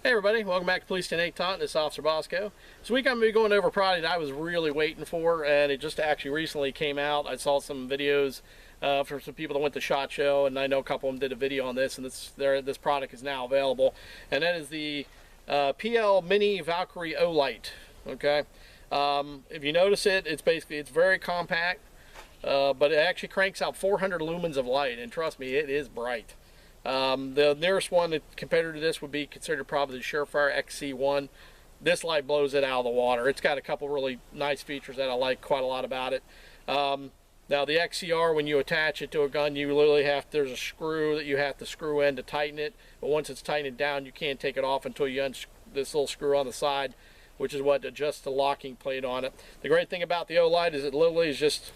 Hey everybody, welcome back to Police 10-8 Taunt. This is Officer Bosco. This week I'm going to be going over a product that I was really waiting for, and it just actually recently came out. I saw some videos from some people that went to SHOT Show, and I know a couple of them did a video on this, and this product is now available. And that is the PL-Mini Valkyrie Olight. Okay, if you notice it, it's very compact, but it actually cranks out 400 lumens of light, and trust me, it is bright. The nearest one compared to this would be considered probably the Surefire XC1. This light blows it out of the water. It's got a couple really nice features that I like quite a lot about it. Now the XCR, when you attach it to a gun, you literally there's a screw that you have to screw in to tighten it. But once it's tightened down, you can't take it off until you unscrew this little screw on the side, which is what adjusts the locking plate on it. The great thing about the Olight is it literally is just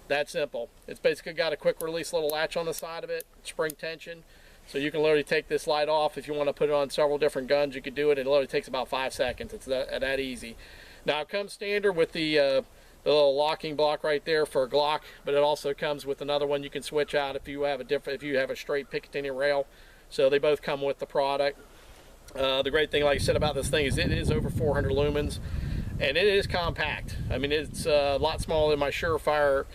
that simple. It's basically got a quick release little latch on the side of it, spring tension, so you can literally take this light off. If you want to put it on several different guns, you could do it. It literally takes about 5 seconds. It's that easy. Now it comes standard with the little locking block right there for a Glock, but it also comes with another one you can switch out if you have a straight Picatinny rail. So they both come with the product. The great thing, like I said, about this thing is it is over 400 lumens, and it is compact. I mean, it's a lot smaller than my Surefire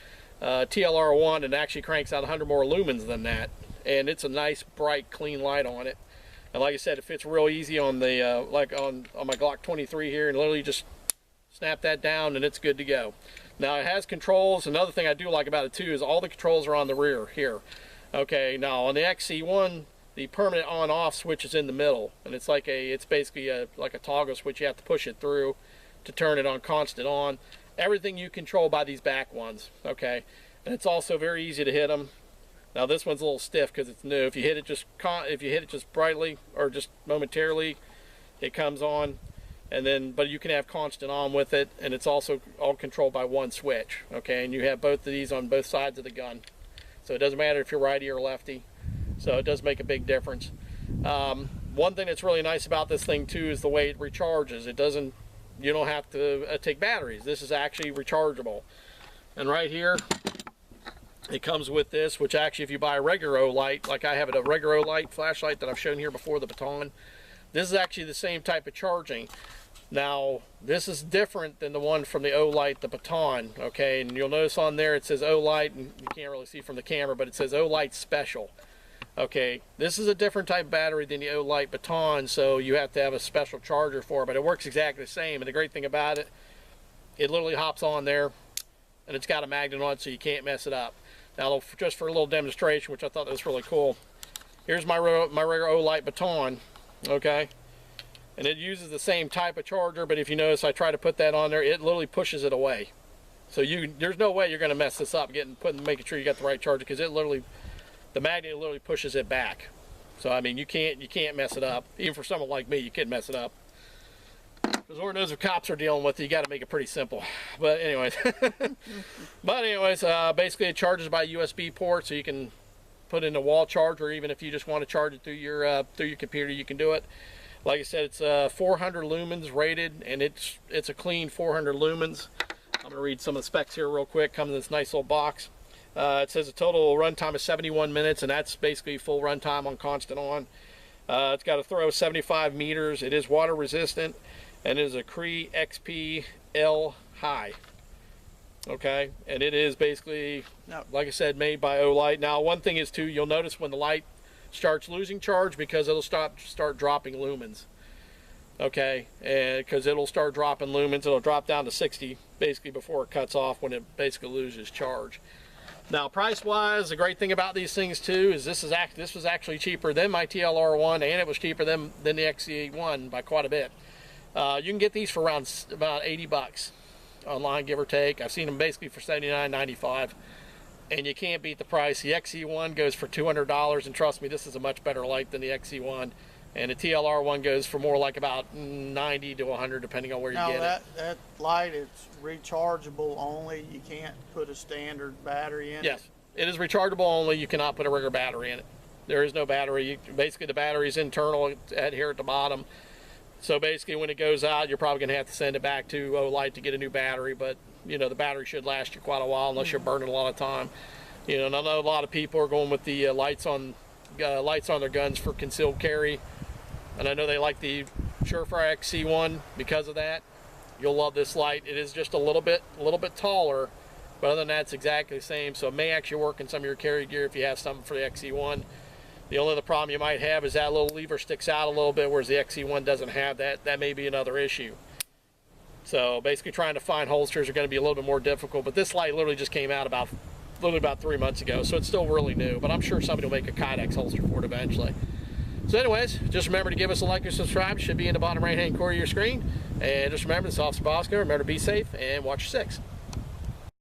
TLR1, and actually cranks out 100 more lumens than that, and it's a nice bright clean light on it. And like I said, it fits real easy on the like on my Glock 23 here, and literally just snap that down and it's good to go. Now it has controls. Another thing I do like about it too is all the controls are on the rear here. Okay, now on the XC1, the permanent on-off switch is in the middle, and it's basically like a toggle switch. You have to push it through to turn it on constant on. Everything you control by these back ones, okay? And it's also very easy to hit them. Now this one's a little stiff because it's new. If you hit it just brightly or just momentarily, it comes on. And then, but you can have constant on with it, and it's also all controlled by one switch, okay? And you have both of these on both sides of the gun, so it doesn't matter if you're righty or lefty. So it does make a big difference. One thing that's really nice about this thing too is the way it recharges. You don't have to take batteries. This is actually rechargeable. And right here, it comes with this, which actually if you buy a regular Olight, like I have a regular Olight flashlight that I've shown here before, the Baton, this is actually the same type of charging. Now, this is different than the one from the Olight, the Baton, okay? And you'll notice on there it says Olight, and you can't really see from the camera, but it says Olight Special. Okay, this is a different type of battery than the Olight Baton, so you have to have a special charger for it, but it works exactly the same. And the great thing about it, it literally hops on there, and it's got a magnet on it, so you can't mess it up. Now, just for a little demonstration, which I thought was really cool, here's my regular Olight Baton, okay? And it uses the same type of charger, but if you notice, I try to put that on there, it literally pushes it away. So there's no way you're going to mess this up, making sure you got the right charger, because the magnet literally pushes it back. So I mean, you can't mess it up. Even for someone like me, you can't mess it up. Because Lord knows if cops are dealing with it, you got to make it pretty simple. But anyways, basically it charges by USB port, so you can put in a wall charger. Even if you just want to charge it through your computer, you can do it. Like I said, it's 400 lumens rated, and it's a clean 400 lumens. I'm gonna read some of the specs here real quick. Comes in this nice little box. It says a total runtime of 71 minutes, and that's basically full runtime on constant on. It's got a throw of 75 meters. It is water resistant, and it is a Cree XP-L high. Okay, and it is basically, like I said, made by Olight. Now, one thing is too, you'll notice when the light starts losing charge, because it'll start dropping lumens. Okay, and because it'll start dropping lumens, it'll drop down to 60 basically before it cuts off when it basically loses charge. Now, price-wise, the great thing about these things too is this was actually cheaper than my TLR1, and it was cheaper than the XC1 by quite a bit. You can get these for around about 80 bucks online, give or take. I've seen them basically for $79.95, and you can't beat the price. The XC1 goes for $200, and trust me, this is a much better light than the XC1. And the TLR1 goes for more like about 90 to 100, depending on where you get it. That light is rechargeable only. You can't put a standard battery in it. Yes, it is rechargeable only. You cannot put a regular battery in it. There is no battery. Basically, the battery is internal here at the bottom. So basically, when it goes out, you're probably going to have to send it back to Olight to get a new battery. But you know, the battery should last you quite a while unless you're burning a lot of time. You know, and I know a lot of people are going with the lights on their guns for concealed carry. and I know they like the Surefire XC1 because of that. You'll love this light. It is just a little bit taller, but other than that, it's exactly the same. So it may actually work in some of your carry gear if you have something for the XC1. The only other problem you might have is that little lever sticks out a little bit, whereas the XC1 doesn't have that. That may be another issue. So basically trying to find holsters are going to be a little bit more difficult, but this light literally just came out about 3 months ago, so it's still really new, but I'm sure somebody will make a Kydex holster for it eventually. So anyways, just remember to give us a like and subscribe. It should be in the bottom right hand corner of your screen. And just remember, this is Officer Bosco. Remember to be safe and watch your six.